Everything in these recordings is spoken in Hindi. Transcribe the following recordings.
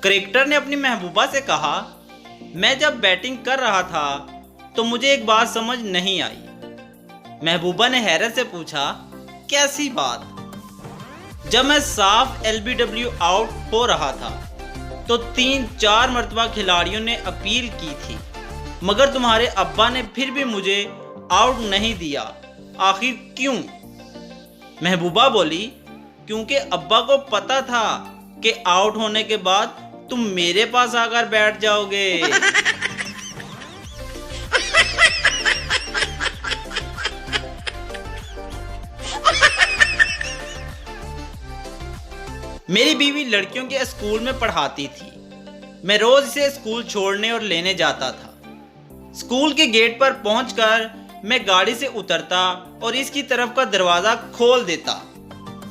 क्रिकेटर ने अपनी महबूबा से कहा, मैं जब बैटिंग कर रहा था तो मुझे एक बात समझ नहीं आई। महबूबा ने हैरत से पूछा, कैसी बात? जब मैं साफ एलबीडब्ल्यू आउट हो रहा था तो 3-4 मरतबा खिलाड़ियों ने अपील की थी, मगर तुम्हारे अब्बा ने फिर भी मुझे आउट नहीं दिया। आखिर क्यों? महबूबा बोली, क्योंकि अब्बा को पता था कि आउट होने के बाद तुम मेरे पास आकर बैठ जाओगे। मेरी बीवी लड़कियों के स्कूल में पढ़ाती थी। मैं रोज इसे स्कूल छोड़ने और लेने जाता था। स्कूल के गेट पर पहुंचकर मैं गाड़ी से उतरता और इसकी तरफ का दरवाजा खोल देता,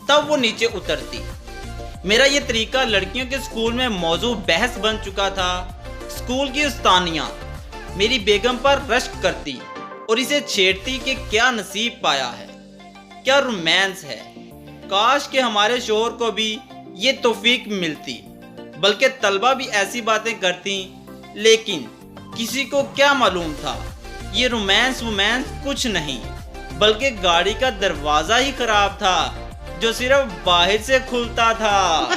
तब वो नीचे उतरती। मेरा ये तरीका लड़कियों के स्कूल में मौजू बहस बन चुका था। स्कूल की उस्तानियां मेरी बेगम पर रश्क करती और इसे छेड़ती कि क्या नसीब पाया है, क्या रोमांस है। काश कि हमारे शोहर को भी ये तौफीक मिलती, बल्कि तलबा भी ऐसी बातें करती। लेकिन किसी को क्या मालूम था, ये रोमांस कुछ नहीं बल्कि गाड़ी का दरवाजा ही खराब था जो सिर्फ बाहर से खुलता था।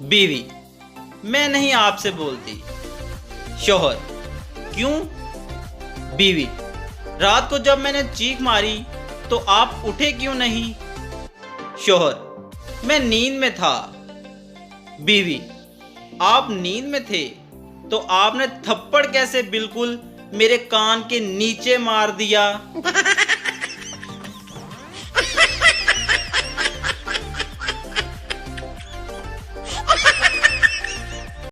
बीवी, मैं नहीं आपसे बोलती। शौहर, क्यों? बीवी, रात को जब मैंने चीख मारी तो आप उठे क्यों नहीं? शौहर, मैं नींद में था। बीवी, आप नींद में थे तो आपने थप्पड़ कैसे बिल्कुल मेरे कान के नीचे मार दिया?